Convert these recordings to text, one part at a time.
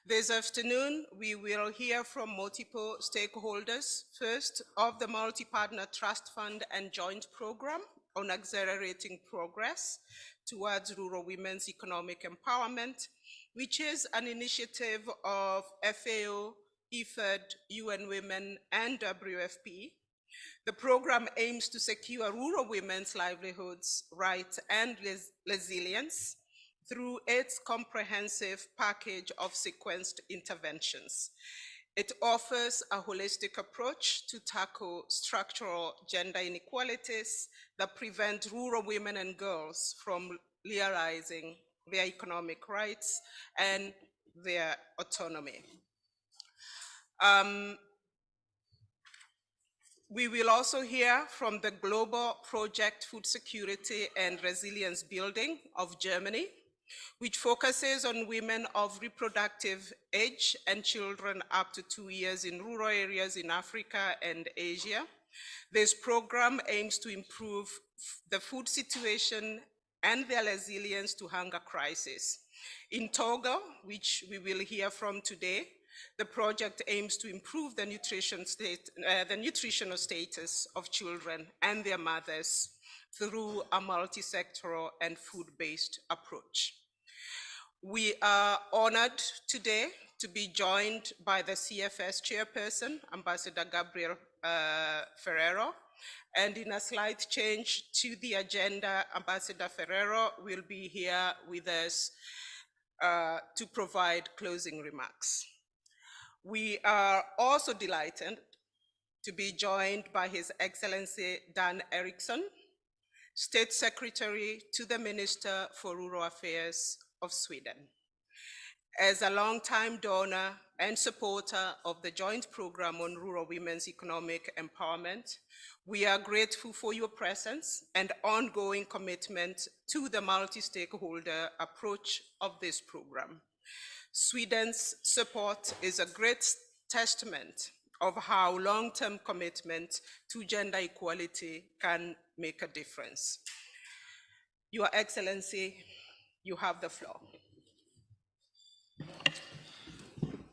This afternoon, we will hear from multiple stakeholders, first of the Multi-Partner Trust Fund and Joint Program on accelerating progress towards rural women's economic empowerment, which is an initiative of FAO, IFAD, UN Women, and WFP. The program aims to secure rural women's livelihoods, rights, and resilience through its comprehensive package of sequenced interventions. It offers a holistic approach to tackle structural gender inequalities that prevent rural women and girls from realizing their economic rights and their autonomy. We will also hear from the Global Project Food Security and Resilience Building of Germany, which focuses on women of reproductive age and children up to 2 years in rural areas in Africa and Asia. This program aims to improve the food situation and their resilience to hunger crisis. In Togo, which we will hear from today, the project aims to improve the nutritional status of children and their mothers through a multi-sectoral and food-based approach. We are honored today to be joined by the CFS chairperson, Ambassador Gabriel Ferrero, and in a slight change to the agenda, Ambassador Ferrero will be here with us to provide closing remarks. We are also delighted to be joined by His Excellency Dan Eriksson, State Secretary to the Minister for Rural Affairs of Sweden. As a longtime donor and supporter of the Joint Program on Rural Women's Economic Empowerment, we are grateful for your presence and ongoing commitment to the multi-stakeholder approach of this program. Sweden's support is a great testament of how long-term commitment to gender equality can make a difference. Your Excellency, you have the floor.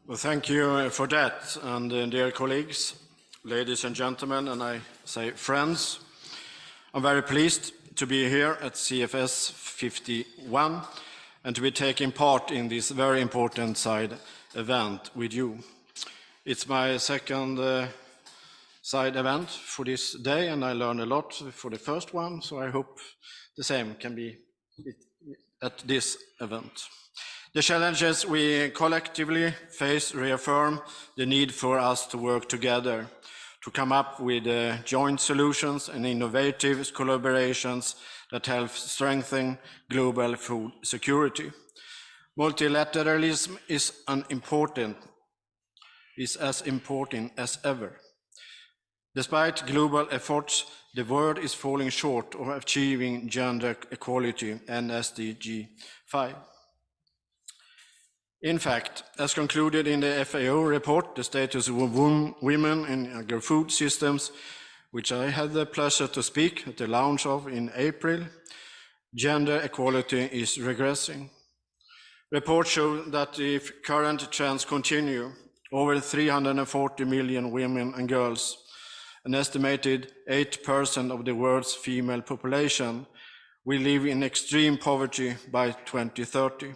Well, thank you for that, and dear colleagues, ladies and gentlemen, and I say friends, I'm very pleased to be here at CFS 51 and to be taking part in this very important side event with you. It's my second side event for this day, and I learned a lot for the first one, so I hope the same can be at this event. The challenges we collectively face reaffirm the need for us to work together to come up with joint solutions and innovative collaborations that help strengthen global food security. Multilateralism is as important as ever. Despite global efforts, the world is falling short of achieving gender equality and SDG 5. In fact, as concluded in the FAO report, The Status of Women in Agri-Food Systems, which I had the pleasure to speak at the launch of in April, gender equality is regressing. Reports show that if current trends continue, over 340 million women and girls, an estimated 8% of the world's female population, will live in extreme poverty by 2030,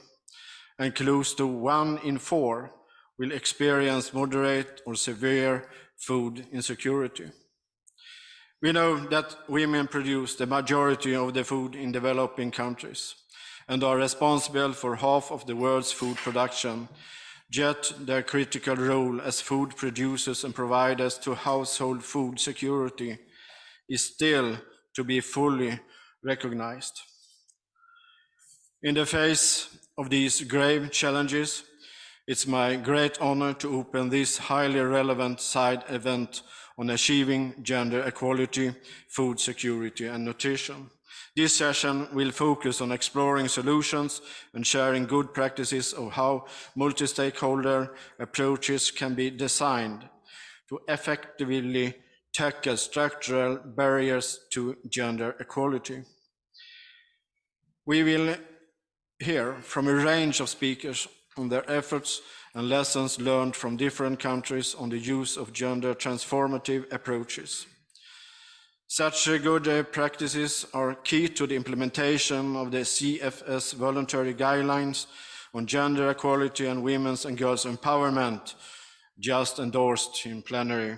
and close to 1 in 4 will experience moderate or severe food insecurity. We know that women produce the majority of the food in developing countries and are responsible for half of the world's food production, yet their critical role as food producers and providers to household food security is still to be fully recognized. In the face of these grave challenges, it's my great honor to open this highly relevant side event on achieving gender equality, food security, and nutrition. This session will focus on exploring solutions and sharing good practices of how multi-stakeholder approaches can be designed to effectively tackle structural barriers to gender equality. We will hear from a range of speakers on their efforts and lessons learned from different countries on the use of gender transformative approaches. Such good practices are key to the implementation of the CFS voluntary guidelines on gender equality and women's and girls' empowerment, just endorsed in plenary.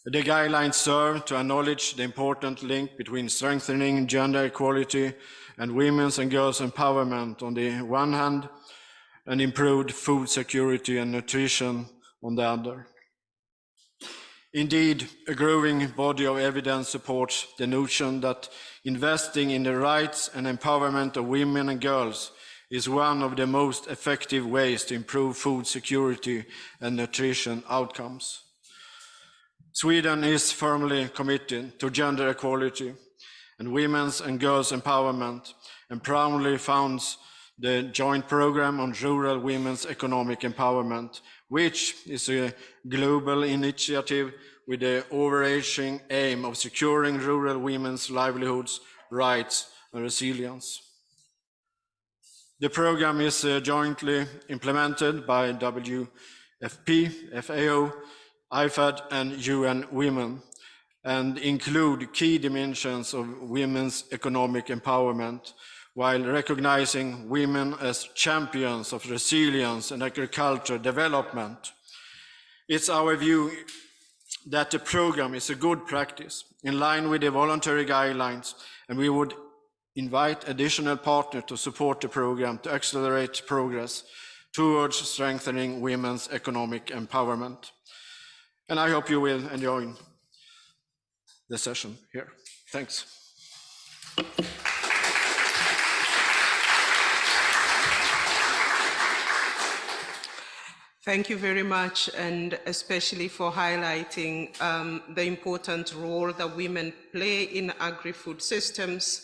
The guidelines serve to acknowledge the important link between strengthening gender equality and women's and girls' empowerment on the one hand, and improved food security and nutrition on the other. Indeed, a growing body of evidence supports the notion that investing in the rights and empowerment of women and girls is one of the most effective ways to improve food security and nutrition outcomes. Sweden is firmly committed to gender equality and women's and girls' empowerment, and proudly founds the joint program on rural women's economic empowerment, which is a global initiative with the overarching aim of securing rural women's livelihoods, rights, and resilience. The program is jointly implemented by WFP, FAO, IFAD, and UN Women, and include key dimensions of women's economic empowerment, while recognizing women as champions of resilience and agriculture development. It's our view that the program is a good practice in line with the voluntary guidelines, and we would invite additional partners to support the program to accelerate progress towards strengthening women's economic empowerment. And I hope you will enjoy the session here. Thanks. Thank you very much, and especially for highlighting the important role that women play in agri-food systems,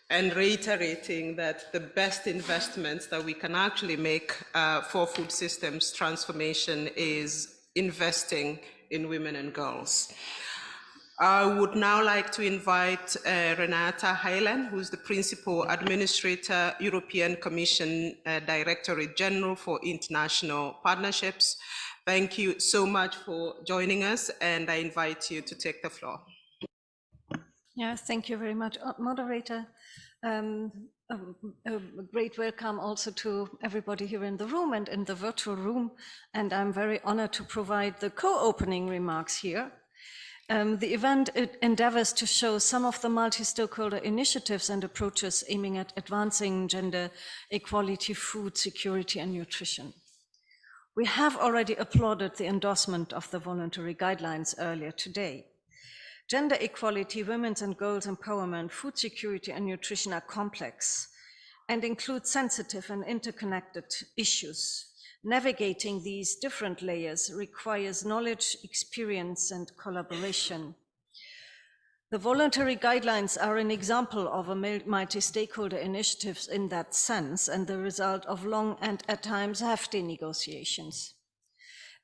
and reiterating that the best investments that we can actually make for food systems transformation is investing in women and girls. I would now like to invite Renata Heilen, who's the Principal Administrator, European Commission Directorate General for International Partnerships. Thank you so much for joining us, and I invite you to take the floor. Yeah, thank you very much, moderator. A great welcome also to everybody here in the room and in the virtual room, and I'm very honored to provide the co-opening remarks here. The event endeavors to show some of the multi-stakeholder initiatives and approaches aiming at advancing gender equality, food security, and nutrition. We have already applauded the endorsement of the voluntary guidelines earlier today. Gender equality, women's and girls' empowerment, food security, and nutrition are complex and include sensitive and interconnected issues. Navigating these different layers requires knowledge, experience, and collaboration. The voluntary guidelines are an example of a multi-stakeholder initiatives in that sense, and the result of long and at times hefty negotiations.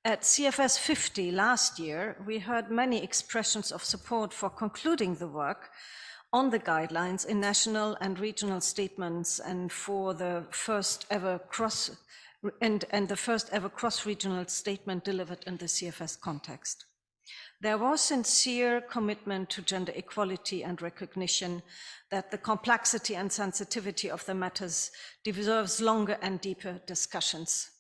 At CFS 50 last year, we heard many expressions of support for concluding the work on the guidelines in national and regional statements, and for the first ever cross-regional statement delivered in the CFS context. There was sincere commitment to gender equality and recognition that the complexity and sensitivity of the matters deserves longer and deeper discussions.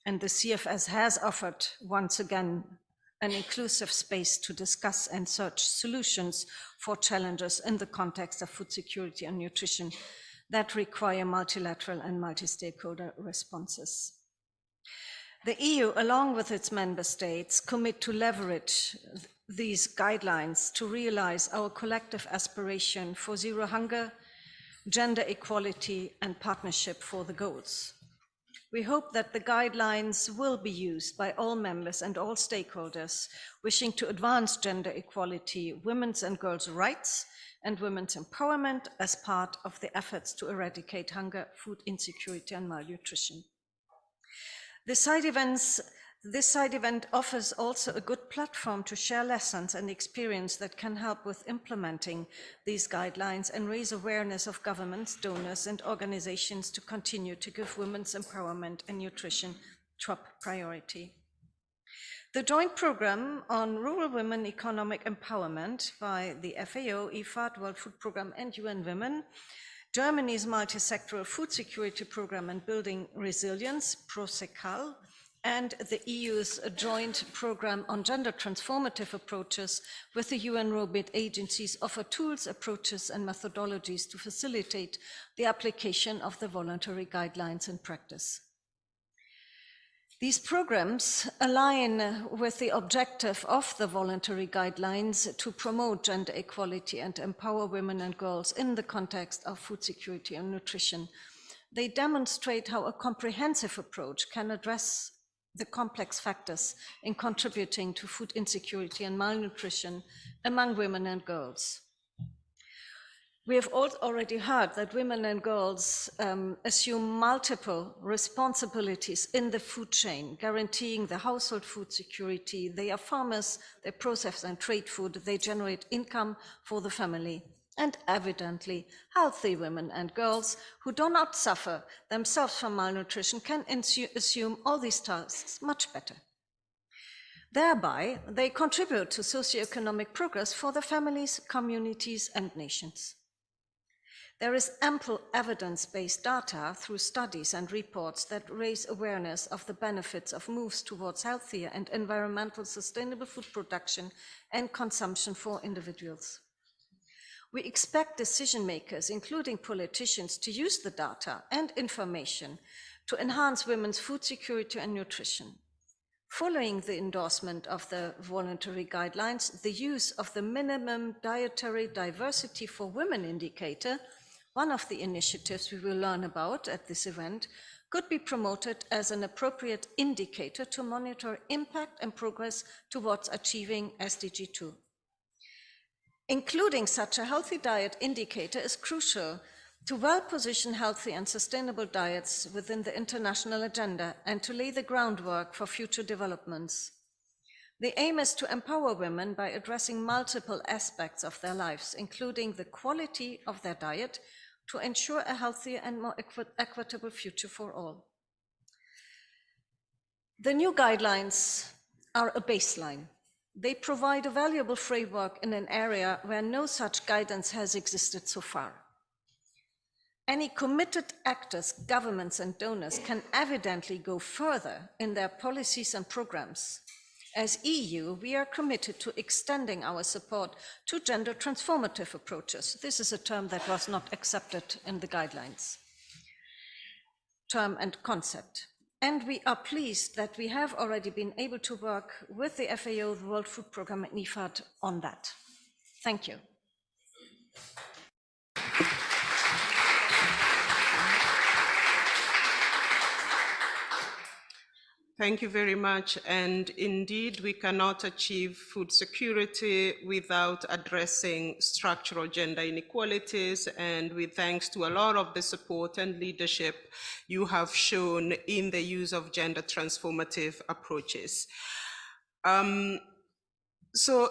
And the CFS has offered, once again, an inclusive space to discuss and search solutions for challenges in the context of food security and nutrition that require multilateral and multi-stakeholder responses. The EU, along with its member states, commit to leverage these guidelines to realize our collective aspiration for zero hunger, gender equality, and partnership for the goals. We hope that the guidelines will be used by all members and all stakeholders wishing to advance gender equality, women's and girls' rights, and women's empowerment as part of the efforts to eradicate hunger, food insecurity, and malnutrition. The side events This side event offers also a good platform to share lessons and experience that can help with implementing these guidelines and raise awareness of governments, donors, and organizations to continue to give women's empowerment and nutrition top priority. The joint program on rural women economic empowerment by the FAO, IFAD, World Food Programme, and UN Women, Germany's multi-sectoral food security program and building resilience, PROSECAL, and the EU's joint program on gender transformative approaches with the UN ROBIT agencies offer tools, approaches, and methodologies to facilitate the application of the voluntary guidelines in practice. These programs align with the objective of the voluntary guidelines to promote gender equality and empower women and girls in the context of food security and nutrition. They demonstrate how a comprehensive approach can address the complex factors in contributing to food insecurity and malnutrition among women and girls. We have already heard that women and girls assume multiple responsibilities in the food chain, guaranteeing the household food security. They are farmers, they process and trade food, they generate income for the family. And evidently, healthy women and girls who do not suffer themselves from malnutrition can assume all these tasks much better. Thereby, they contribute to socioeconomic progress for the families, communities, and nations. There is ample evidence-based data through studies and reports that raise awareness of the benefits of moves towards healthier and environmental sustainable food production and consumption for individuals. We expect decision makers, including politicians, to use the data and information to enhance women's food security and nutrition. Following the endorsement of the voluntary guidelines, the use of the minimum dietary diversity for women indicator, one of the initiatives we will learn about at this event, could be promoted as an appropriate indicator to monitor impact and progress towards achieving SDG 2. Including such a healthy diet indicator is crucial to well-position healthy and sustainable diets within the international agenda and to lay the groundwork for future developments. The aim is to empower women by addressing multiple aspects of their lives, including the quality of their diet, to ensure a healthier and more equitable future for all. The new guidelines are a baseline. They provide a valuable framework in an area where no such guidance has existed so far. Any committed actors, governments and donors can evidently go further in their policies and programs. As EU, we are committed to extending our support to gender transformative approaches. This is a term that was not accepted in the guidelines. Term and concept. And we are pleased that we have already been able to work with the FAO, the World Food Programme, and IFAD on that. Thank you. Thank you very much. And indeed, we cannot achieve food security without addressing structural gender inequalities. And with thanks to a lot of the support and leadership you have shown in the use of gender transformative approaches. So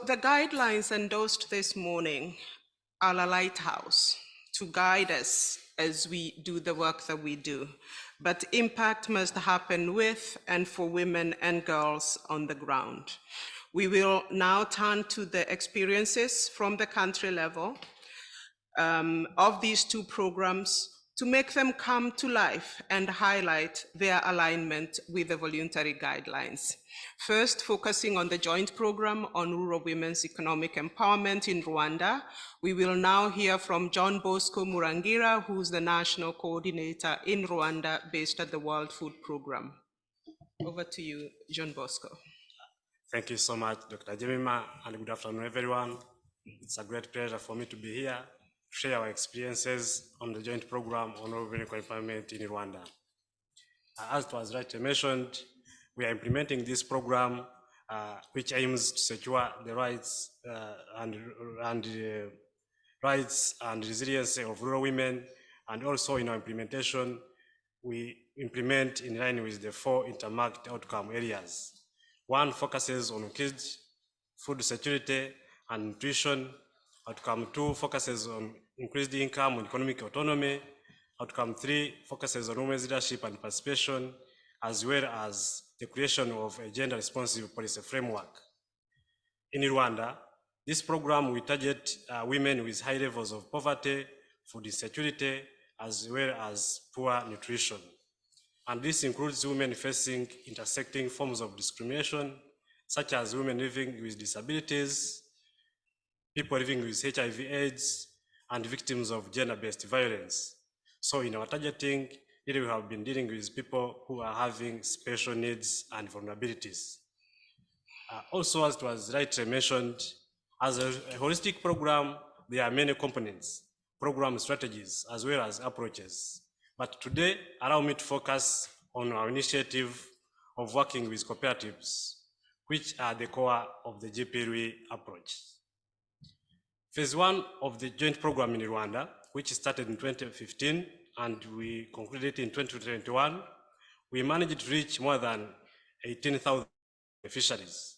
the guidelines endorsed this morning are a lighthouse to guide us as we do the work that we do. But impact must happen with and for women and girls on the ground. We will now turn to the experiences from the country level of these two programs to make them come to life and highlight their alignment with the voluntary guidelines. First, focusing on the joint program on rural women's economic empowerment in Rwanda, we will now hear from John Bosco Murangira, who's the national coordinator in Rwanda based at the World Food Programme. Over to you, John Bosco. Thank you so much, Dr. Jemima, and good afternoon, everyone. It's a great pleasure for me to be here to share our experiences on the joint program on rural women empowerment in Rwanda. As it was rightly mentioned, we are implementing this program which aims to secure the rights rights and resilience of rural women, and also in our implementation, we implement in line with the 4 intermarked outcome areas. One focuses on increased food security and nutrition. Outcome 2 focuses on increased income and economic autonomy. Outcome 3 focuses on women's leadership and participation, as well as the creation of a gender-responsive policy framework. In Rwanda, this program will target women with high levels of poverty, food insecurity, as well as poor nutrition. And this includes women facing intersecting forms of discrimination, such as women living with disabilities, people living with HIV/AIDS, and victims of gender-based violence. So in our targeting, we have been dealing with people who are having special needs and vulnerabilities. Also, as it was rightly mentioned, as a holistic program, there are many components, program strategies, as well as approaches. But today, allow me to focus on our initiative of working with cooperatives, which are the core of the GPLE approach. Phase 1 of the joint program in Rwanda, which started in 2015 and we concluded in 2021, we managed to reach more than 18,000 beneficiaries.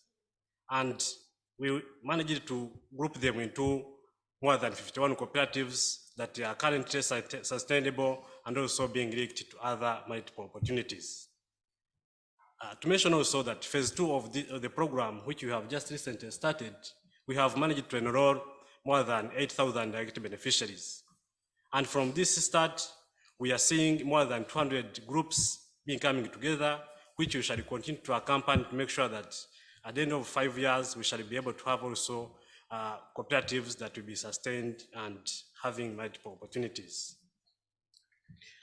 And we managed to group them into more than 51 cooperatives that are currently sustainable and also being linked to other multiple opportunities. To mention also that phase 2 of the program, which we have just recently started, we have managed to enroll more than 8,000 direct beneficiaries. And from this start, we are seeing more than 200 groups being coming together, which we shall continue to accompany to make sure that at the end of 5 years, we shall be able to have also cooperatives that will be sustained and having multiple opportunities.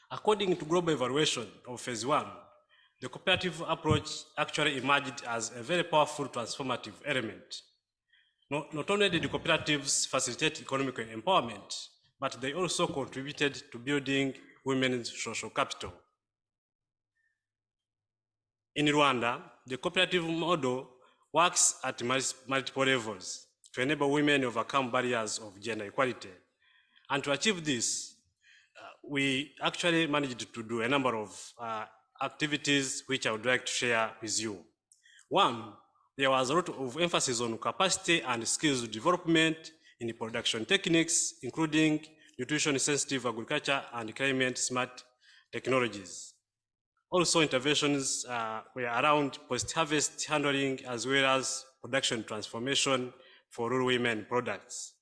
According to global evaluation of phase 1, the cooperative approach actually emerged as a very powerful transformative element. Not only did the cooperatives facilitate economic empowerment, but they also contributed to building women's social capital. In Rwanda, the cooperative model works at multiple levels to enable women to overcome barriers of gender equality. And to achieve this, we actually managed to do a number of activities which I would like to share with you. One, there was a lot of emphasis on capacity and skills development in production techniques, including nutrition-sensitive agriculture and climate-smart technologies. Also, interventions were around post-harvest handling as well as production transformation for rural women products.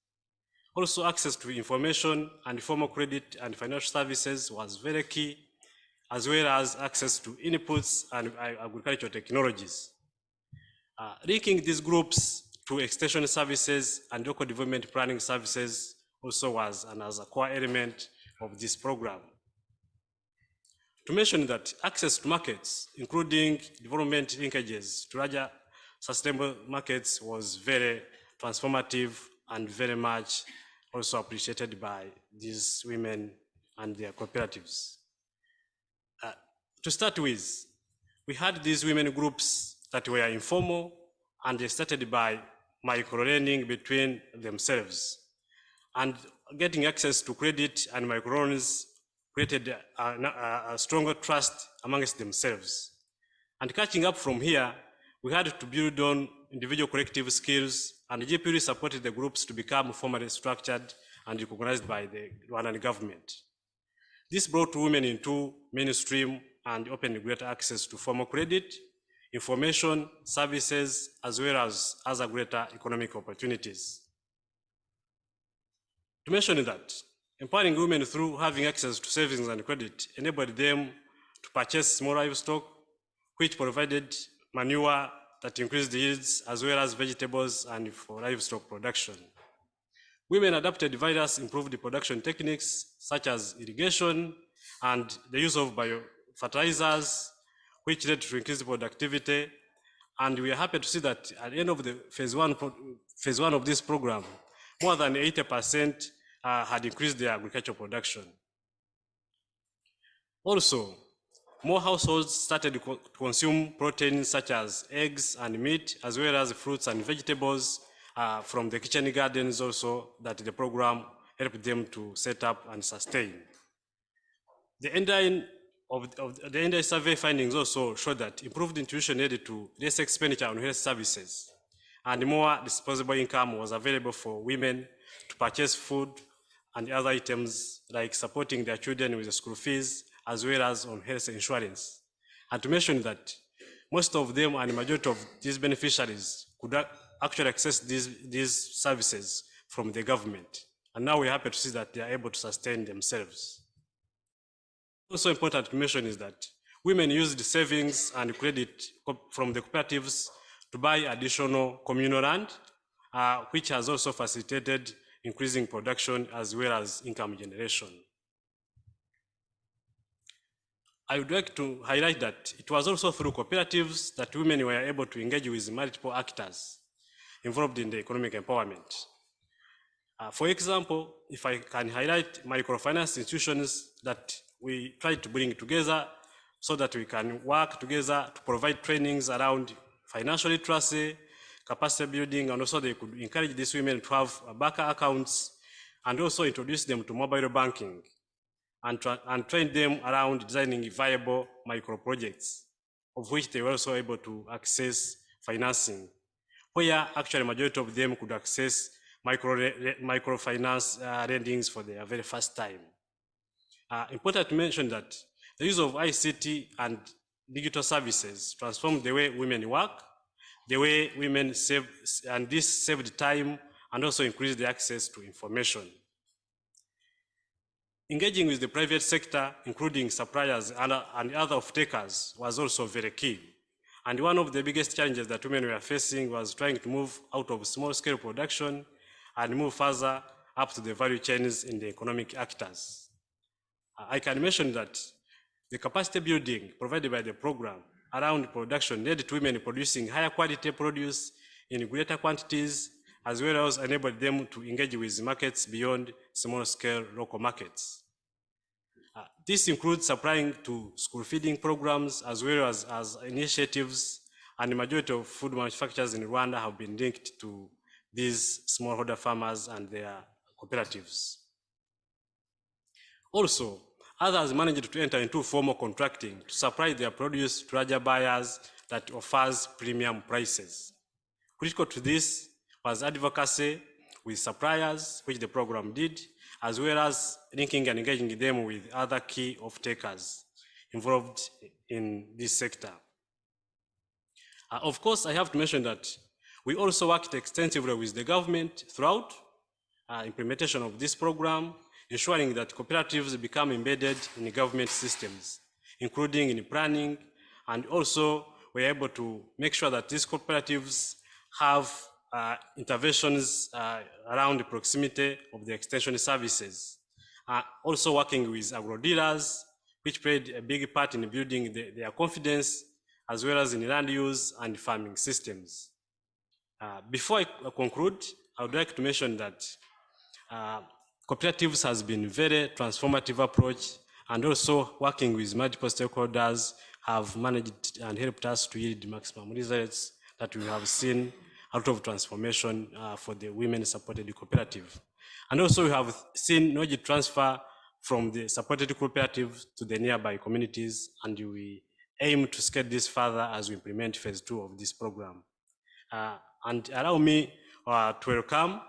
Also, access to information and formal credit and financial services was very key, as well as access to inputs and agricultural technologies. Linking these groups to extension services and local development planning services also was another core element of this program. To mention that access to markets, including development linkages to larger sustainable markets, was very transformative and very much also appreciated by these women and their cooperatives. To start with, we had these women groups that were informal and they started by micro-learning between themselves. And getting access to credit and micro-loans created a stronger trust amongst themselves. And catching up from here, we had to build on individual collective skills, and GPLE supported the groups to become formally structured and recognized by the Rwandan government. This brought women into mainstream and opened greater access to formal credit, information, services, as well as other greater economic opportunities. To mention that, empowering women through having access to savings and credit enabled them to purchase small livestock, which provided manure that increased yields, as well as vegetables and for livestock production. Women adopted various improved production techniques, such as irrigation and the use of biofertilizers, which led to increased productivity. And we are happy to see that at the end of the phase one of this program, more than 80% had increased their agricultural production. Also, more households started to consume proteins such as eggs and meat, as well as fruits and vegetables from the kitchen gardens also that the program helped them to set up and sustain. The ending the end survey findings also show that improved intuition led to less expenditure on health services, and more disposable income was available for women to purchase food and other items like supporting their children with the school fees as well as on health insurance. And to mention that most of them and the majority of these beneficiaries could actually access these services from the government. And now we're happy to see that they are able to sustain themselves. Also important to mention is that women used savings and credit from the cooperatives to buy additional communal land, which has also facilitated increasing production as well as income generation. I would like to highlight that it was also through cooperatives that women were able to engage with multiple actors involved in the economic empowerment. For example, if I can highlight microfinance institutions that we try to bring together so that we can work together to provide trainings around financial literacy, capacity building, and also they could encourage these women to have banker accounts and also introduce them to mobile banking and train them around designing viable micro projects, of which they were also able to access financing, where actually majority of them could access microfinance lendings for the very first time. Important to mention that the use of ICT and digital services transformed the way women work, the way women save, and this saved time and also increased the access to information. Engaging with the private sector, including suppliers and other off-takers, was also very key. And one of the biggest challenges that women were facing was trying to move out of small-scale production and move further up to the value chains in the economic actors. I can mention that the capacity building provided by the program around production led to women producing higher quality produce in greater quantities, as well as enabled them to engage with markets beyond small-scale local markets. This includes supplying to school feeding programs as well as initiatives, and the majority of food manufacturers in Rwanda have been linked to these smallholder farmers and their cooperatives. Also, others managed to enter into formal contracting to supply their produce to larger buyers that offers premium prices. Critical to this was advocacy with suppliers, which the program did, as well as linking and engaging them with other key off-takers involved in this sector. Of course, I have to mention that we also worked extensively with the government throughout implementation of this program, ensuring that cooperatives become embedded in the government systems, including in planning, and also we're able to make sure that these cooperatives have interventions around the proximity of the extension services. Also working with agro-dealers, which played a big part in building their confidence, as well as in land use and farming systems. Before I conclude, I would like to mention that cooperatives has been a very transformative approach, and also working with multiple stakeholders have managed and helped us to yield maximum results that we have seen out of transformation for the women-supported cooperative. And also we have seen knowledge transfer from the supported cooperative to the nearby communities, and we aim to scale this further as we implement phase 2 of this program. And allow me to welcome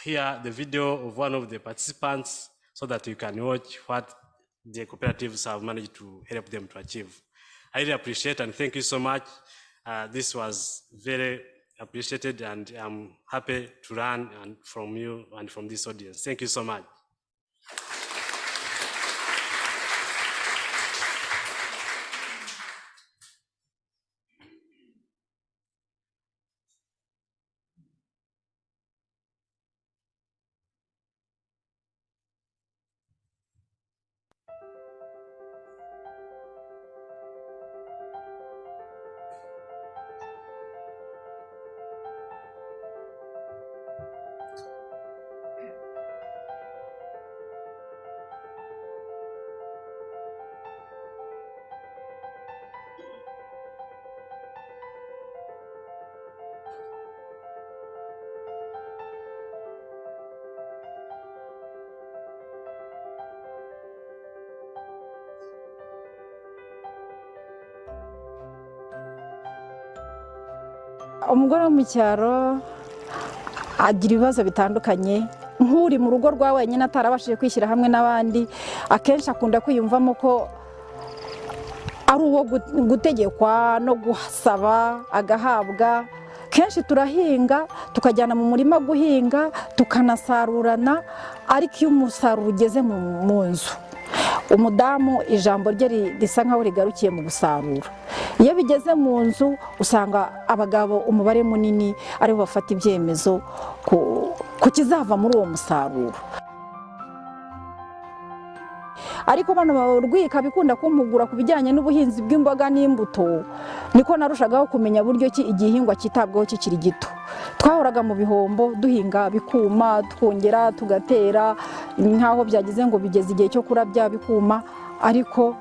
here the video of one of the participants so that you can watch what the cooperatives have managed to help them to achieve. I really appreciate and thank you so much. This was very appreciated, and I'm happy to learn from you and from this audience. Thank you so much. umugore wo mu cyaro agira ibibazo bitandukanye nk'uri mu rugo rwa wenyine atarabashije kwishyira hamwe n'abandi akenshi akunda kwiyumvamo ko ari uwo gutegekwa no gusaba agahabwa kenshi turahinga tukajyana mu murima guhinga tukanasarurana ariko iyo umusaruro ugeze mu nzu umudamu ijambo rye risa nkaho rigarukiye mu gusarura iyo bigeze mu nzu usanga abagabo umubare munini aribo bafata ibyemezo ku kizava muri uwo musaruro ariko bano barwika bikunda kumpugura ku bijyanye n'ubuhinzi bw'imboga n'imbuto niko narushagaho kumenya buryo ki igihingwa cyitabwaho kikiri gito twahoraga mu bihombo duhinga bikuma twongera tugatera nkaho byagize ngo bigeze igihe cyo kurabya bikuma ariko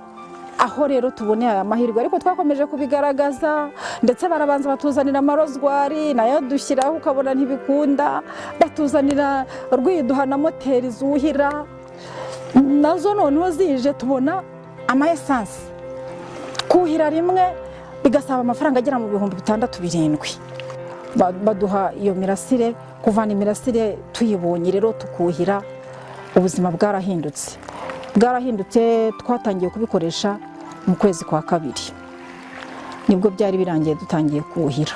aho rero tuboneye aya mahirwe ariko twakomeje kubigaragaza ndetse barabanza batuzanira amarozwari nayo dushyiraho ukabona ntibikunda batuzanira rwiduha na moteri zuhira nazo noneho zije tubona ama essence kuhira rimwe bigasaba amafaranga agera mu bihumbi 6-7 baduha iyo mirasire kuvana imirasire tuyibonye rero tukuhira ubuzima bwarahindutse twatangiye kubikoresha mu kwezi kwa 2 nibwo byari birangiye dutangiye kuhira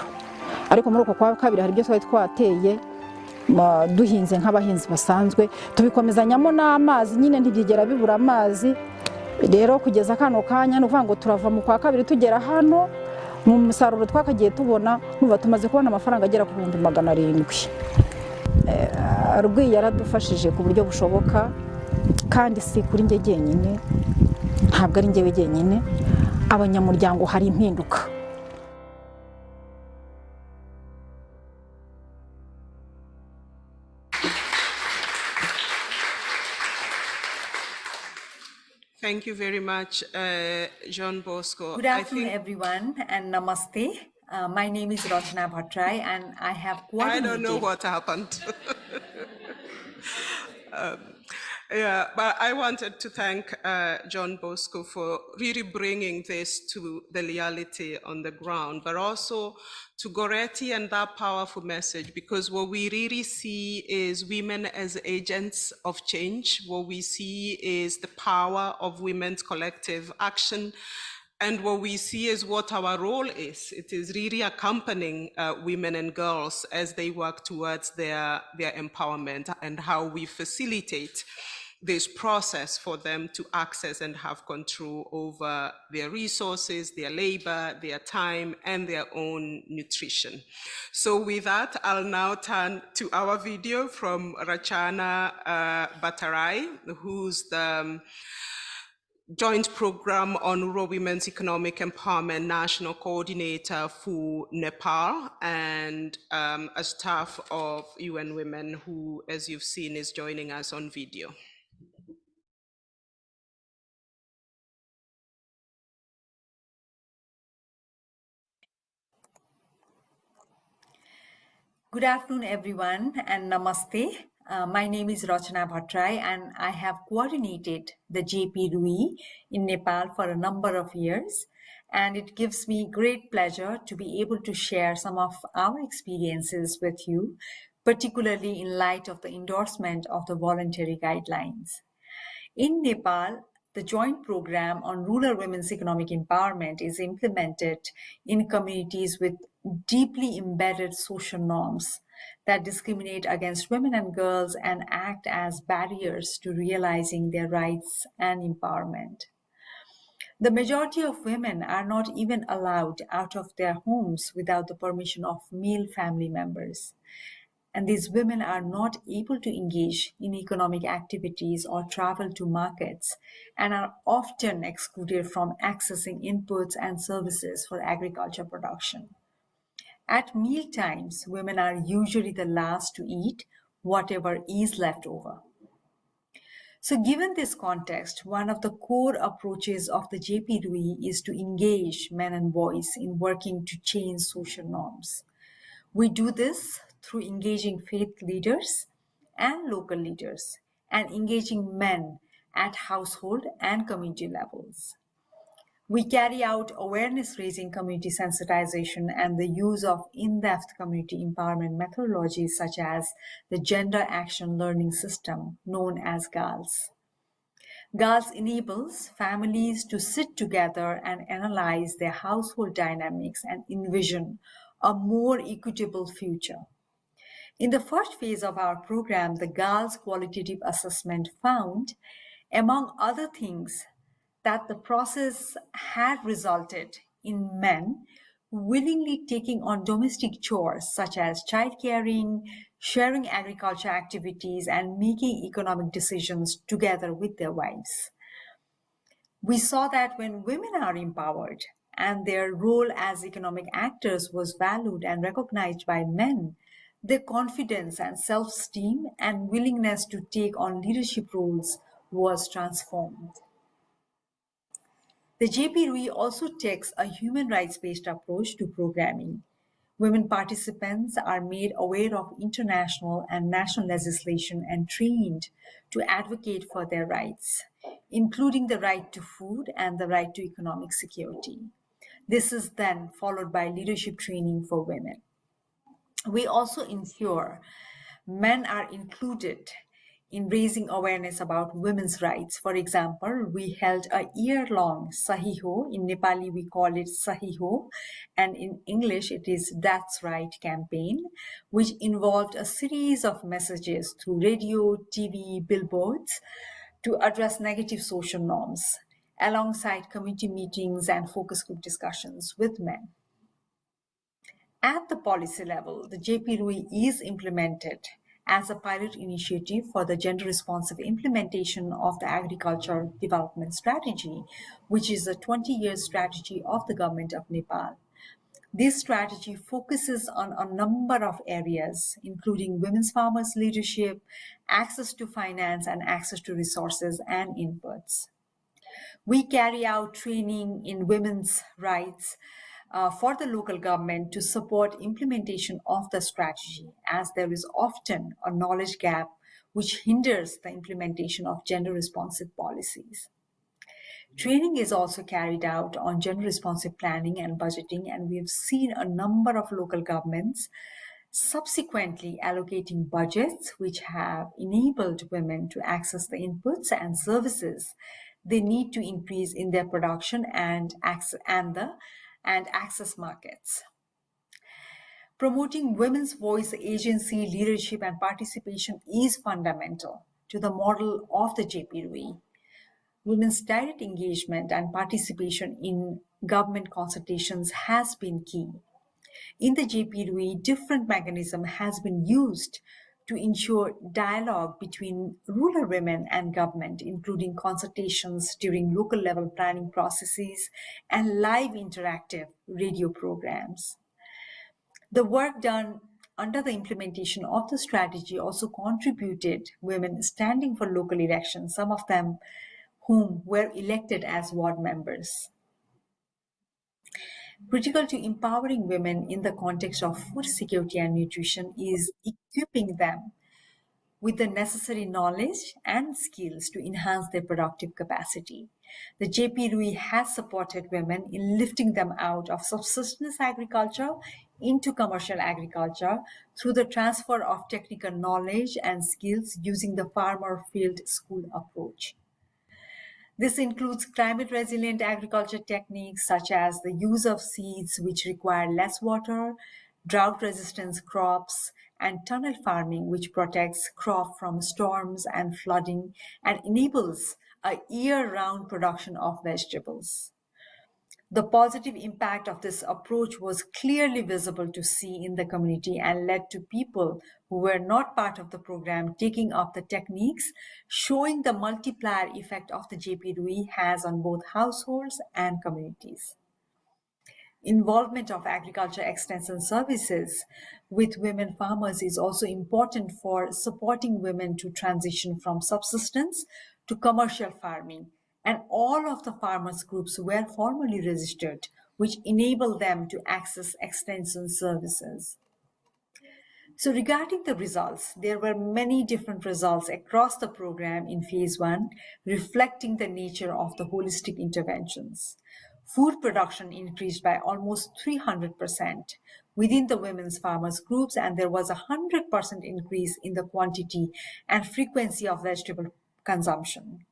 ariko muri uko kwa 2 hari ibyo twari twateye duhinze nk'abahinzi basanzwe tubikomezanyamo n'amazi nyine ntibyigera bibura amazi rero kugeza kano kanya no kuvuga ngo turava mu kwa 2 tugera hano mu musaruro twakagiye tubona nuba tumaze kubona amafaranga agera ku 700 rwiye yaradufashije ku buryo bushoboka kandi si kuri njye jyenyine ntabwo ari njyewe jyenyine abanyamuryango hari impinduka. Thank you very much, John Bosco. Good afternoon, everyone, and namaste. My name is Rachana Bhattrai, and I have coordinated... I don't know what happened. Yeah, but I wanted to thank John Bosco for really bringing this to the reality on the ground, but also to Goretti and that powerful message, because what we really see is women as agents of change. What we see is the power of women's collective action. And what we see is what our role is. It is really accompanying women and girls as they work towards their empowerment, and how we facilitate this process for them to access and have control over their resources, their labor, their time, and their own nutrition. So with that, I'll now turn to our video from Rachana Bhattrai, who's the Joint Program on Rural Women's Economic Empowerment National Coordinator for Nepal, and a staff of UN Women who, as you've seen, is joining us on video. Good afternoon, everyone, and namaste. My name is Rachana Bhattrai, and I have coordinated the JP Rui in Nepal for a number of years. And it gives me great pleasure to be able to share some of our experiences with you, particularly in light of the endorsement of the voluntary guidelines. In Nepal, the joint program on rural women's economic empowerment is implemented in communities with deeply embedded social norms that discriminate against women and girls and act as barriers to realizing their rights and empowerment. The majority of women are not even allowed out of their homes without the permission of male family members. And these women are not able to engage in economic activities or travel to markets, and are often excluded from accessing inputs and services for agriculture production. At meal times, women are usually the last to eat whatever is left over. So given this context, one of the core approaches of the JP Rui is to engage men and boys in working to change social norms. We do this through engaging faith leaders and local leaders, and engaging men at household and community levels. We carry out awareness-raising community sensitization and the use of in-depth community empowerment methodologies such as the Gender Action Learning System, known as GALS. GALS enables families to sit together and analyze their household dynamics and envision a more equitable future. In the first phase of our program, the GALS qualitative assessment found, among other things, that the process had resulted in men willingly taking on domestic chores such as child caring, sharing agriculture activities, and making economic decisions together with their wives. We saw that when women are empowered and their role as economic actors was valued and recognized by men, their confidence and self-esteem and willingness to take on leadership roles was transformed. The JP also takes a human rights-based approach to programming. Women participants are made aware of international and national legislation and trained to advocate for their rights, including the right to food and the right to economic security. This is then followed by leadership training for women. We also ensure men are included in raising awareness about women's rights. For example, we held a year-long Sahiho, in Nepali we call it Sahiho, and in English it is That's Right campaign, which involved a series of messages through radio, TV, billboards to address negative social norms, alongside community meetings and focus group discussions with men. At the policy level, the JP Rui is implemented as a pilot initiative for the gender-responsive implementation of the Agriculture Development Strategy, which is a 20-year strategy of the government of Nepal. This strategy focuses on a number of areas, including women's farmers' leadership, access to finance, and access to resources and inputs. We carry out training in women's rights for the local government to support implementation of the strategy, as there is often a knowledge gap which hinders the implementation of gender-responsive policies. Training is also carried out on gender-responsive planning and budgeting, and we have seen a number of local governments subsequently allocating budgets which have enabled women to access the inputs and services they need to increase in their production and access markets. Promoting women's voice, agency, leadership, and participation is fundamental to the model of the JP Rui. Women's direct engagement and participation in government consultations has been key. In the JP Rui, different mechanism has been used to ensure dialogue between rural women and government, including consultations during local level planning processes and live interactive radio programs. The work done under the implementation of the strategy also contributed women standing for local elections, some of them whom were elected as ward members. Critical to empowering women in the context of food security and nutrition is equipping them with the necessary knowledge and skills to enhance their productive capacity. The JP Rui has supported women in lifting them out of subsistence agriculture into commercial agriculture through the transfer of technical knowledge and skills using the farmer field school approach. This includes climate-resilient agriculture techniques such as the use of seeds which require less water, drought-resistant crops, and tunnel farming which protects crop from storms and flooding and enables a year-round production of vegetables. The positive impact of this approach was clearly visible to see in the community and led to people who were not part of the program taking up the techniques, showing the multiplier effect of the JP Rui has on both households and communities. Involvement of agriculture extension services with women farmers is also important for supporting women to transition from subsistence to commercial farming. And all of the farmers groups were formally registered, which enabled them to access extension services. So regarding the results, there were many different results across the program in phase 1, reflecting the nature of the holistic interventions. Food production increased by almost 300% within the women's farmers groups, and there was a 100% increase in the quantity and frequency of vegetable consumption.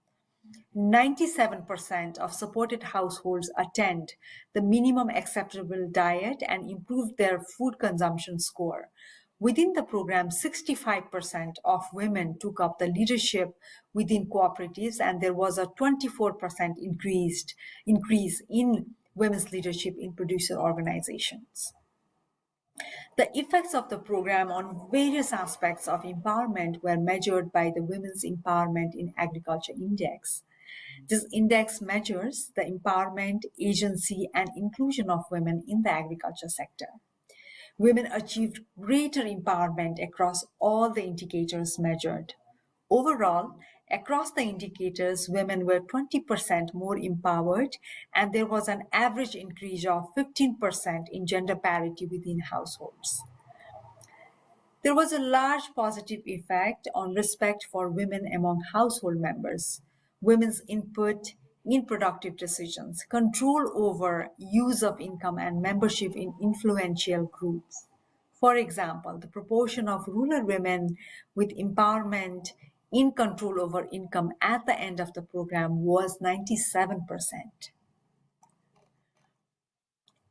97% of supported households attend the minimum acceptable diet and improve their food consumption score. Within the program, 65% of women took up the leadership within cooperatives, and there was a 24% increase in women's leadership in producer organizations. The effects of the program on various aspects of empowerment were measured by the Women's Empowerment in Agriculture Index. This index measures the empowerment, agency, and inclusion of women in the agriculture sector. Women achieved greater empowerment across all the indicators measured. Overall, across the indicators, women were 20% more empowered, and there was an average increase of 15% in gender parity within households. There was a large positive effect on respect for women among household members, women's input in productive decisions, control over use of income, and membership in influential groups. For example, the proportion of rural women with empowerment in control over income at the end of the program was 97%.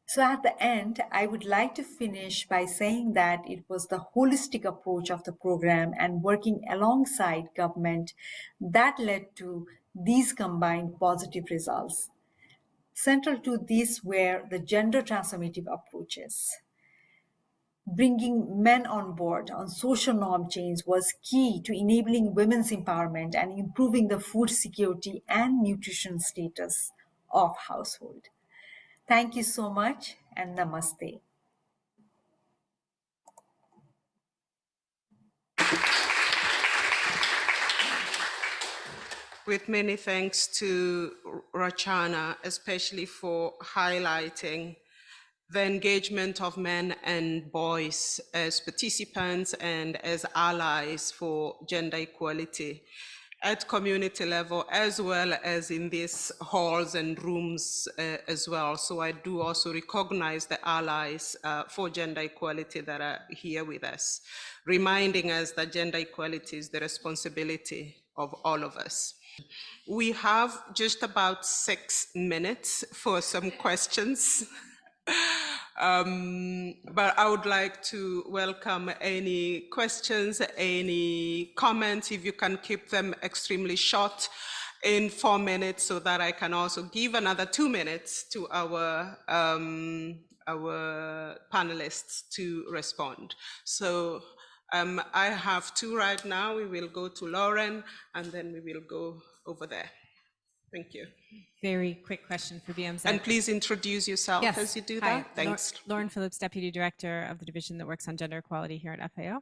So at the end, I would like to finish by saying that it was the holistic approach of the program and working alongside government that led to these combined positive results. Central to these were the gender transformative approaches. Bringing men on board on social norm change was key to enabling women's empowerment and improving the food security and nutrition status of household. Thank you so much, and namaste. With many thanks to Rachana, especially for highlighting the engagement of men and boys as participants and as allies for gender equality at community level, as well as in these halls and rooms as well. So I do also recognize the allies for gender equality that are here with us, reminding us that gender equality is the responsibility of all of us. We have just about 6 minutes for some questions. But I would like to welcome any questions, any comments, if you can keep them extremely short in 4 minutes, so that I can also give another 2 minutes to our panelists to respond. So I have 2 right now. We will go to Lauren, and then we will go over there. Thank you. Very quick question for BMZ. And please introduce yourself as you do that. Thanks. Lauren Phillips, Deputy Director of the division that works on gender equality here at FAO.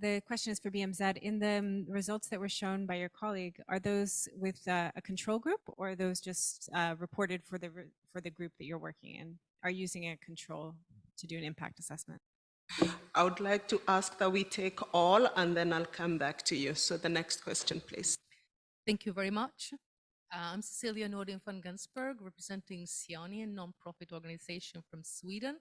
The question is for BMZ. In the results that were shown by your colleague, are those with a control group, or are those just reported for the group that you're working in? Are you using a control to do an impact assessment? I would like to ask that we take all, and then I'll come back to you. So the next question, please. Thank you very much. I'm Cecilia Nordin van Gansberg, representing Siani, a non-profit organization from Sweden.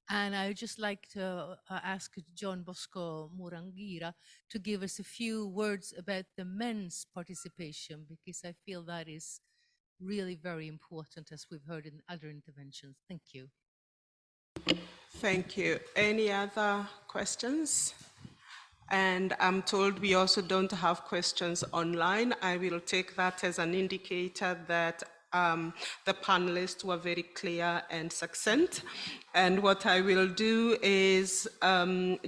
And I would just like to ask John Bosco Murangira to give us a few words about the men's participation, because I feel that is really very important, as we've heard in other interventions. Thank you. Thank you. Any other questions? And I'm told we also don't have questions online. I will take that as an indicator that the panelists were very clear and succinct. And what I will do is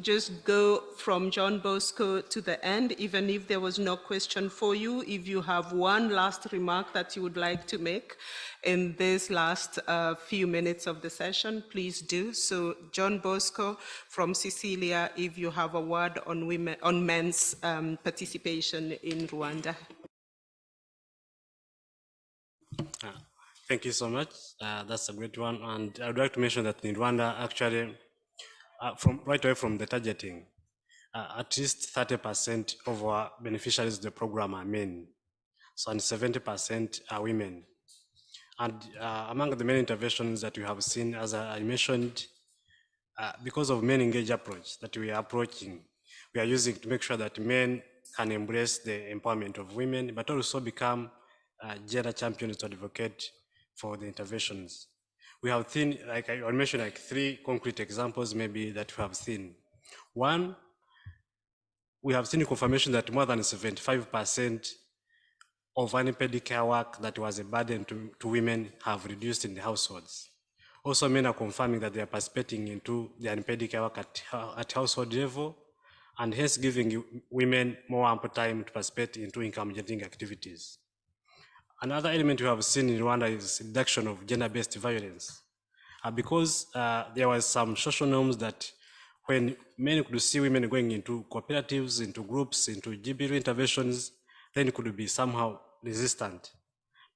just go from John Bosco to the end, even if there was no question for you. If you have one last remark that you would like to make in this last few minutes of the session, please do. So John Bosco from Sicilia, if you have a word on women, on men's participation in Rwanda. Thank you so much. That's a great one. And I would like to mention that in Rwanda, actually, right away from the targeting, at least 30% of our beneficiaries of the program are men. So, and 70% are women. And among the main interventions that we have seen, as I mentioned, because of men engage approach that we are approaching, we are using to make sure that men can embrace the empowerment of women, but also become gender champions to advocate for the interventions. We have seen, like I mentioned, like 3 concrete examples maybe that we have seen. One, we have seen confirmation that more than 75% of unpaid care work that was a burden to women have reduced in the households. Also, men are confirming that they are participating into the unpaid care work at household level, and hence giving women more ample time to participate into income-generating activities. Another element we have seen in Rwanda is reduction of gender-based violence. Because there was some social norms that when men could see women going into cooperatives, into groups, into GBL interventions, then it could be somehow resistant.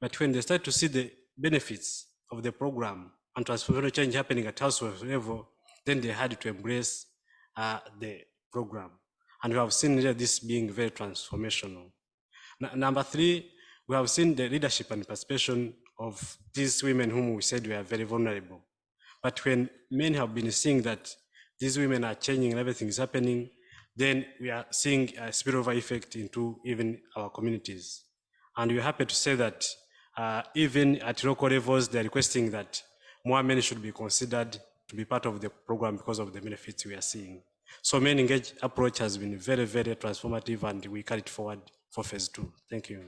But when they start to see the benefits of the program and transformational change happening at household level, then they had to embrace the program. And we have seen this being very transformational. Number 3, we have seen the leadership and participation of these women whom we said were very vulnerable. But when men have been seeing that these women are changing and everything is happening, then we are seeing a spillover effect into even our communities. And we're happy to say that even at local levels, they're requesting that more men should be considered to be part of the program because of the benefits we are seeing. So men engage approach has been very, very transformative, and we carry it forward for phase 2. Thank you.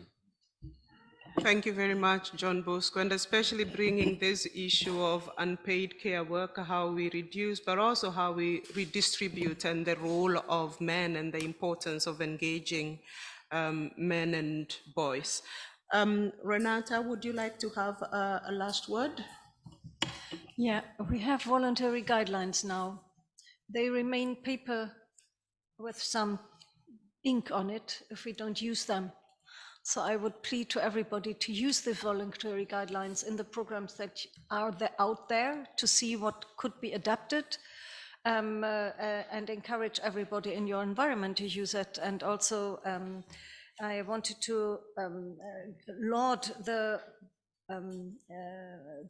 Thank you very much, John Bosco, and especially bringing this issue of unpaid care work, how we reduce, but also how we redistribute, and the role of men and the importance of engaging men and boys. Renata, would you like to have a last word? Yeah, we have voluntary guidelines now. They remain paper with some ink on it if we don't use them. So I would plead to everybody to use the voluntary guidelines in the programs that are out there to see what could be adapted, and encourage everybody in your environment to use it. And also, I wanted to laud the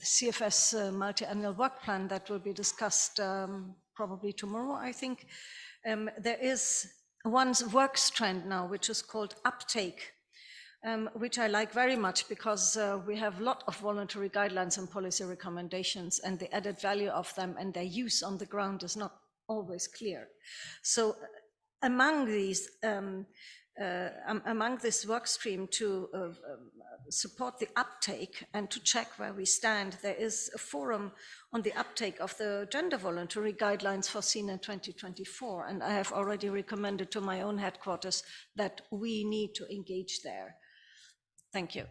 CFS multi-annual work plan that will be discussed probably tomorrow, I think. There is one work strand now, which is called uptake, which I like very much, because we have a lot of voluntary guidelines and policy recommendations, and the added value of them and their use on the ground is not always clear. So among these, among this work stream to support the uptake and to check where we stand, there is a forum on the uptake of the gender voluntary guidelines foreseen in 2024. And I have already recommended to my own headquarters that we need to engage there. Thank you.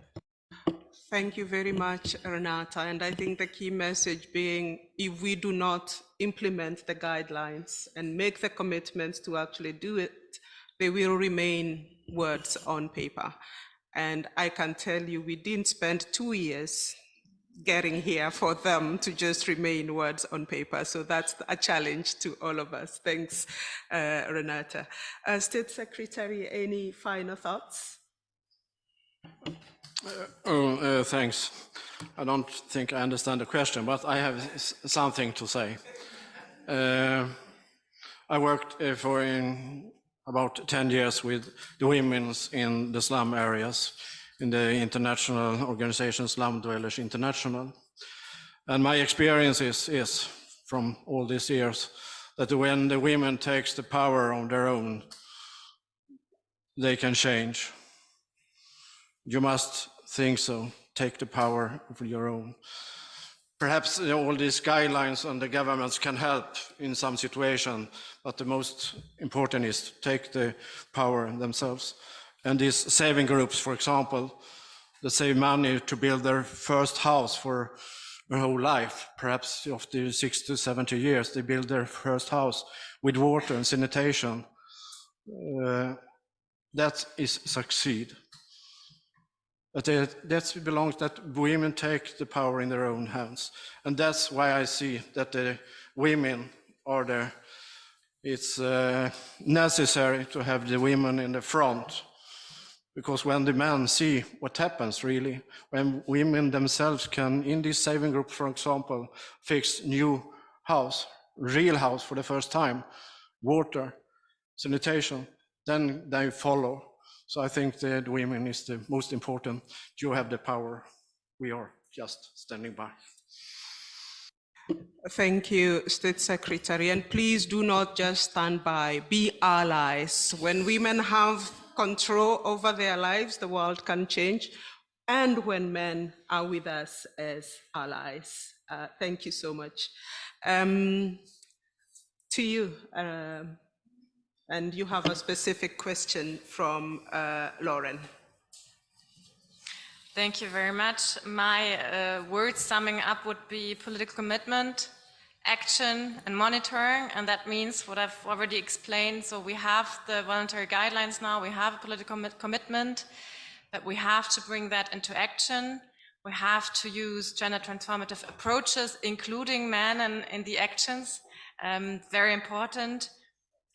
Thank you very much, Renata. And I think the key message being, if we do not implement the guidelines and make the commitments to actually do it, they will remain words on paper. And I can tell you, we didn't spend 2 years getting here for them to just remain words on paper. So that's a challenge to all of us. Thanks, Renata. State Secretary, any final thoughts? Thanks. I don't think I understand the question, but I have something to say. I worked for about 10 years with the women in the slum areas in the international organization Slum Dwellers International. And my experience is from all these years that when the women takes the power on their own, they can change. You must think so, take the power of your own. Perhaps all these guidelines and the governments can help in some situation, but the most important is to take the power themselves. And these saving groups, for example, they save money to build their first house for their whole life. Perhaps after 60 to 70 years, they build their first house with water and sanitation. That is succeed. That belongs that women take the power in their own hands. And that's why I see that the women are there. It's necessary to have the women in the front, Because when the men see what happens really, when women themselves can, in this saving group, for example, fix new house, real house for the first time, water, sanitation, then they follow. So I think the women is the most important. You have the power. We are just standing by. Thank you, State Secretary. And please do not just stand by, be allies. When women have control over their lives, the world can change. And when men are with us as allies. Thank you so much. To you, and you have a specific question from Lauren. Thank you very much. My words summing up would be political commitment, action, and monitoring, and that means what I've already explained. So we have the voluntary guidelines now, we have a political commitment, but we have to bring that into action. We have to use gender transformative approaches, including men in the actions, very important.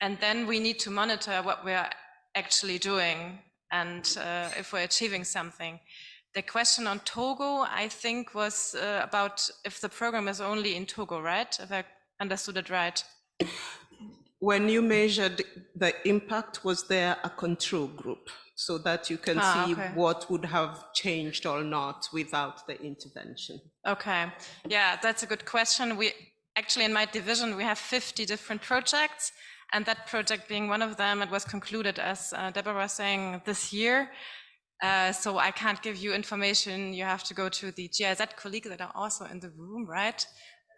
And then we need to monitor what we're actually doing and if we're achieving something. The question on Togo, I think, was about if the program is only in Togo, right? If I understood it right. When you measured the impact, was there a control group so that you can see what would have changed or not without the intervention? Okay, yeah, that's a good question. We actually, in my division, we have 50 different projects, and that project being one of them, it was concluded, as Deborah was saying, this year. So I can't give you information. You have to go to the GIZ colleagues that are also in the room, right?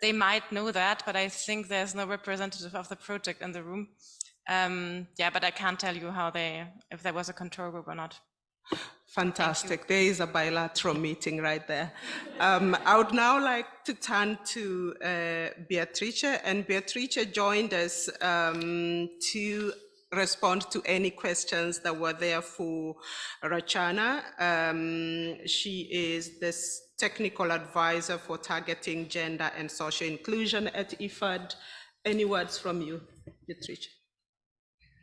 They might know that, but I think there's no representative of the project in the room. Yeah, but I can't tell you how if there was a control group or not. Fantastic. There is a bilateral meeting right there. I would now like to turn to Beatrice, and Beatrice joined us to respond to any questions that were there for Rachana. She is this technical advisor for targeting gender and social inclusion at IFAD. Any words from you, Beatrice?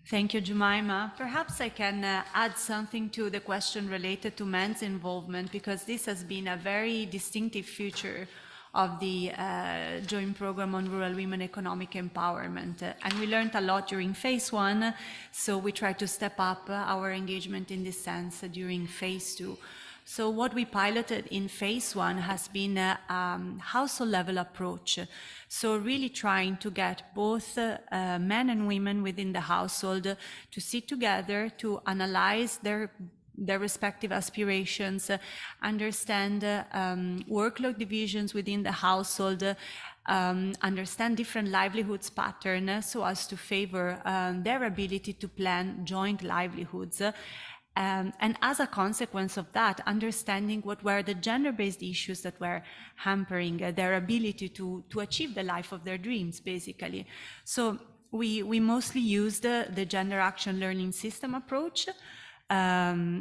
Thank you, Jemima. Perhaps I can add something to the question related to men's involvement, because this has been a very distinctive feature of the joint program on rural women economic empowerment. And we learned a lot during phase 1, so we tried to step up our engagement in this sense during phase 2. So what we piloted in phase 1 has been a household level approach. So really trying to get both men and women within the household to sit together to analyze their respective aspirations, understand workload divisions within the household, understand different livelihoods patterns so as to favor their ability to plan joint livelihoods. And as a consequence of that, understanding what were the gender-based issues that were hampering their ability to achieve the life of their dreams, basically. So we mostly used the gender action learning system approach,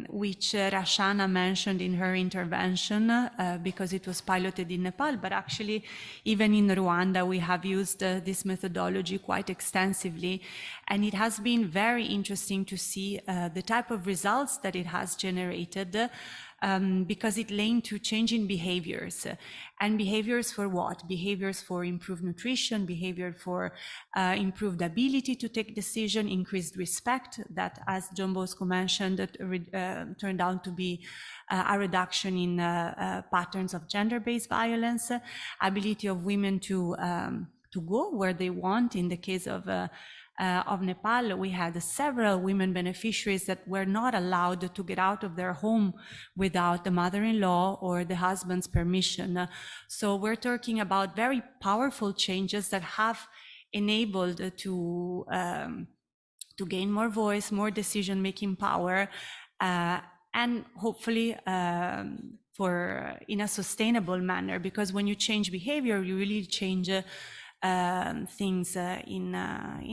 which Rachana mentioned in her intervention because it was piloted in Nepal, but actually even in Rwanda we have used this methodology quite extensively, and it has been very interesting to see the type of results that it has generated, because it linked to changing behaviors. And behaviors for what? Behaviors for improved nutrition, behavior for improved ability to take decision, increased respect, that, as John Bosco mentioned, that turned out to be a reduction in patterns of gender-based violence, ability of women to go where they want. In the case of Nepal, we had several women beneficiaries that were not allowed to get out of their home without the mother-in-law or the husband's permission. So we're talking about very powerful changes that have enabled to gain more voice, more decision-making power, and hopefully in a sustainable manner, because when you change behavior, you really change things in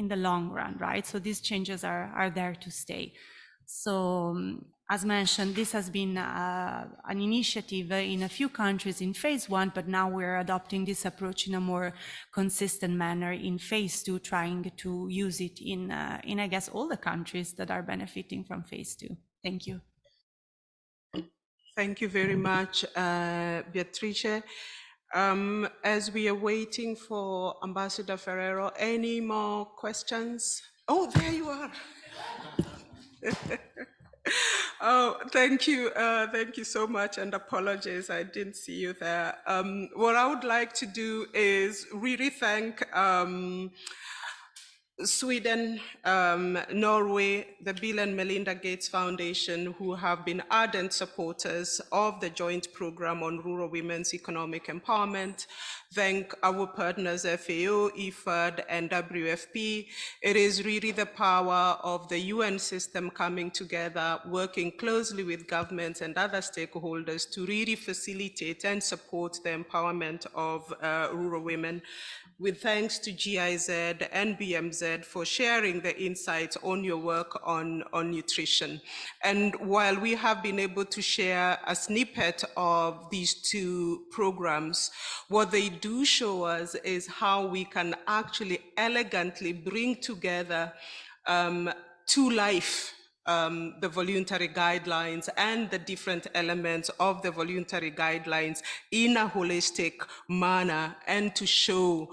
the long run, right? So these changes are there to stay. So as mentioned, this has been an initiative in a few countries in phase 1, but now we're adopting this approach in a more consistent manner in phase 2, trying to use it in I guess all the countries that are benefiting from phase 2. Thank you. Thank you very much, Beatrice. As we are waiting for Ambassador Ferrero, any more questions? Oh, there you are. Oh, thank you so much, and apologies, I didn't see you there. What I would like to do is really thank Sweden, Norway, the Bill and Melinda Gates Foundation, who have been ardent supporters of the joint program on rural women's economic empowerment. Thank our partners, FAO, IFAD, and WFP. It is really the power of the UN system coming together, working closely with governments and other stakeholders to really facilitate and support the empowerment of rural women. With thanks to GIZ and BMZ for sharing the insights on your work on nutrition. And while we have been able to share a snippet of these two programs, what they do show us is how we can actually elegantly bring together to life the voluntary guidelines and the different elements of the voluntary guidelines in a holistic manner, and to show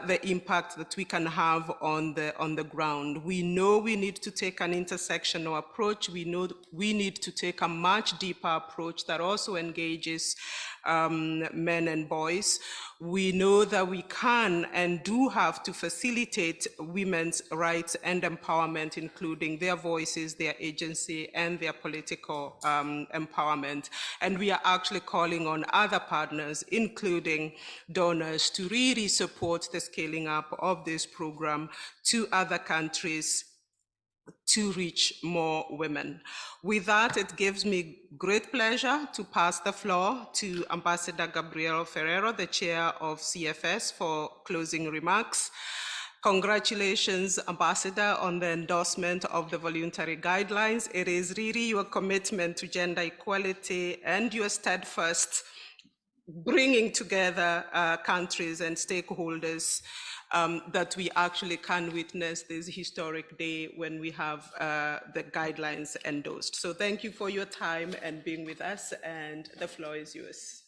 the impact that we can have on the ground. We know we need to take an intersectional approach. We know we need to take a much deeper approach that also engages men and boys. We know that we can and do have to facilitate women's rights and empowerment, including their voices, their agency, and their political empowerment. And we are actually calling on other partners, including donors, to really support the scaling up of this program to other countries to reach more women. With that, it gives me great pleasure to pass the floor to Ambassador Gabriel Ferrero, the chair of CFS, for closing remarks. Congratulations, Ambassador, on the endorsement of the voluntary guidelines. It is really your commitment to gender equality and your steadfast bringing together countries and stakeholders that we actually can witness this historic day when we have the guidelines endorsed. So thank you for your time and being with us, and the floor is yours.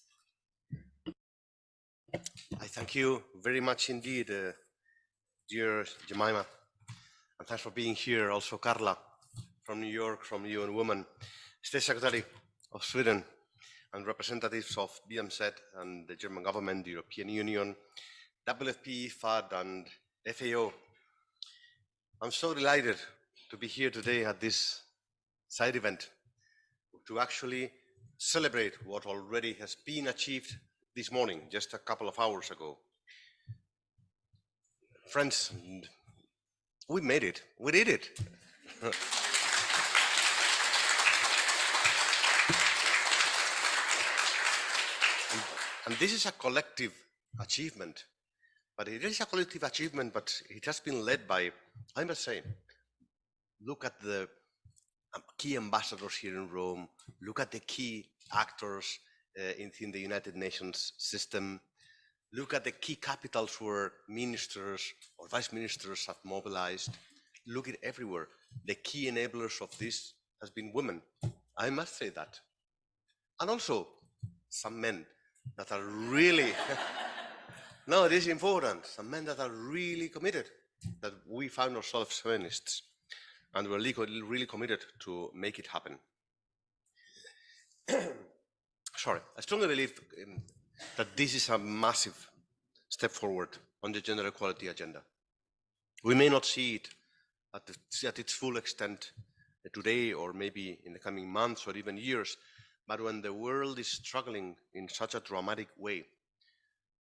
I thank you very much indeed, dear Jemima, and thanks for being here. Also Carla from New York, from UN Women, State Secretary of Sweden, and representatives of BMZ and the German government, the European Union, WFP, FAD, and FAO. I'm so delighted to be here today at this side event to actually celebrate what already has been achieved this morning, just a couple of hours ago. Friends, we made it. We did it. And this is a collective achievement. But it is a collective achievement, but it has been led by, I must say, look at the key ambassadors here in Rome, look at the key actors in the United Nations system, look at the key capitals where ministers or vice ministers have mobilized, look at everywhere. The key enablers of this has been women. I must say that. And also some men that are really, no, it is important, some men that are really committed, that we found ourselves feminists, and we're really committed to make it happen. Sorry, I strongly believe that this is a massive step forward on the gender equality agenda. We may not see it at its full extent today, or maybe in the coming months or even years, but when the world is struggling in such a dramatic way,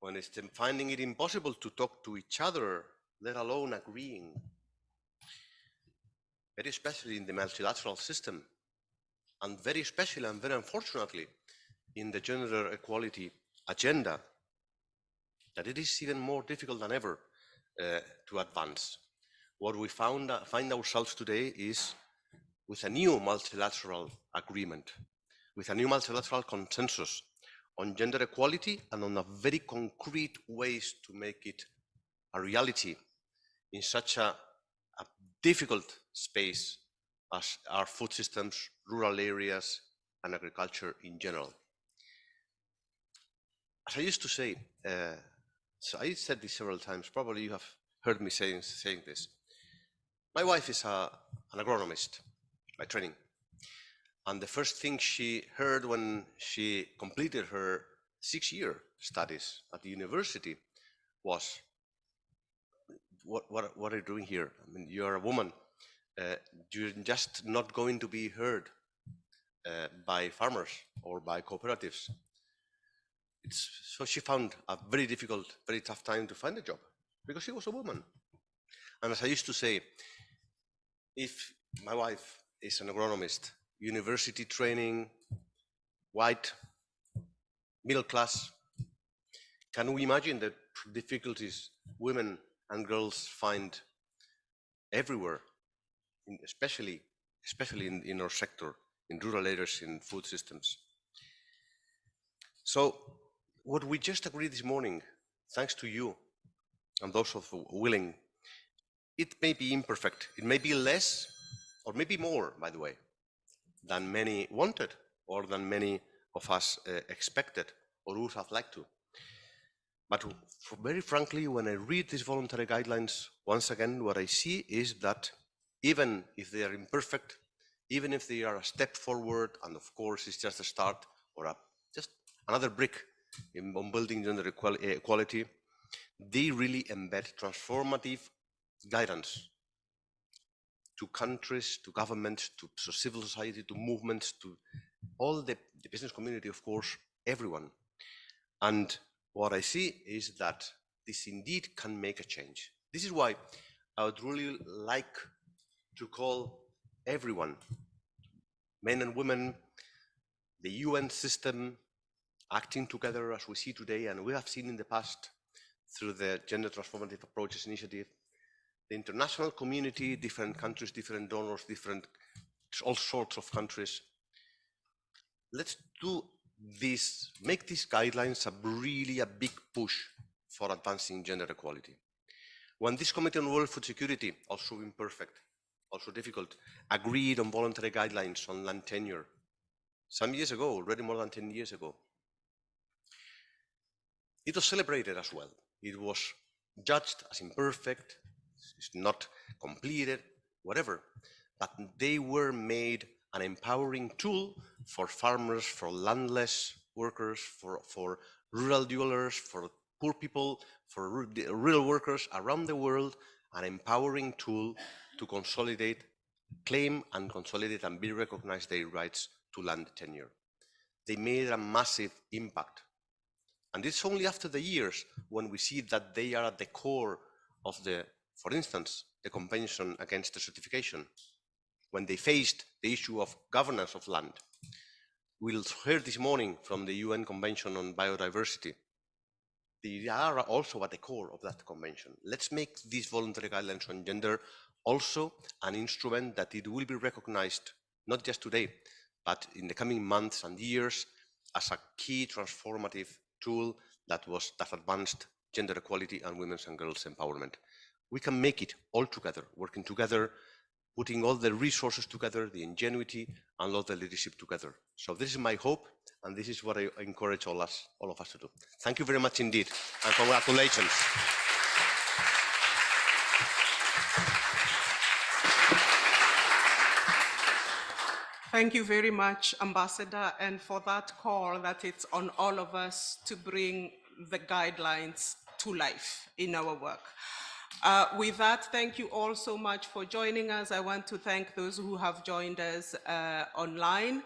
when it's finding it impossible to talk to each other, let alone agreeing, very especially in the multilateral system, and very especially and very unfortunately in the gender equality agenda, that it is even more difficult than ever to advance. What we find ourselves today is with a new multilateral agreement, with a new multilateral consensus on gender equality and on a very concrete ways to make it a reality in such a difficult space as our food systems, rural areas, and agriculture in general. As I used to say, so I said this several times, probably you have heard me saying this. My wife is an agronomist by training. And the first thing she heard when she completed her 6-year studies at the university was, what are you doing here? I mean, you're a woman. You're just not going to be heard by farmers or by cooperatives. So she found a very difficult, very tough time to find a job because she was a woman. And as I used to say, if my wife is an agronomist, university training, white, middle class, can we imagine the difficulties women and girls find everywhere, especially in our sector, in rural areas, in food systems? So what we just agreed this morning, thanks to you and those of willing, it may be imperfect. It may be less or maybe more, by the way, than many wanted or than many of us expected or would have liked to. But very frankly, when I read these voluntary guidelines, once again, what I see is that even if they are imperfect, even if they are a step forward, and of course it's just a start or just another brick on building gender equality, they really embed transformative guidance to countries, to governments, to civil society, to movements, to all the business community, of course, everyone. And what I see is that this indeed can make a change. This is why I would really like to call everyone, men and women, the UN system, acting together as we see today, and we have seen in the past through the Gender Transformative Approaches Initiative, the international community, different countries, different donors, all sorts of countries. Let's do this, make these guidelines really a big push for advancing gender equality. When this Committee on World Food Security, also imperfect, also difficult, agreed on voluntary guidelines on land tenure, some years ago, already more than 10 years ago, it was celebrated as well. It was judged as imperfect, it's not completed, whatever, but they were made an empowering tool for farmers, for landless workers, for rural dwellers, for poor people, for rural workers around the world, an empowering tool to consolidate, claim and consolidate and be recognized their rights to land tenure. They made a massive impact. And it's only after the years when we see that they are at the core of for instance, the Convention Against Desertification, when they faced the issue of governance of land. We'll hear this morning from the UN Convention on Biodiversity. They are also at the core of that convention. Let's make these voluntary guidelines on gender also an instrument that it will be recognized, not just today, but in the coming months and years, as a key transformative tool that advanced gender equality and women's and girls' empowerment. We can make it all together, working together, putting all the resources together, the ingenuity, and all the leadership together. So this is my hope, and this is what I encourage all of us to do. Thank you very much indeed, and congratulations. Thank you very much, Ambassador, and for that call that it's on all of us to bring the guidelines to life in our work. With that, thank you all so much for joining us. I want to thank those who have joined us online.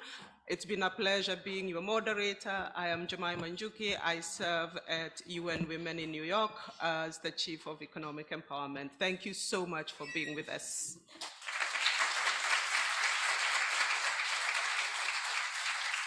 It's been a pleasure being your moderator. I am Jemima Njuki. I serve at UN Women in New York as the Chief of Economic Empowerment. Thank you so much for being with us.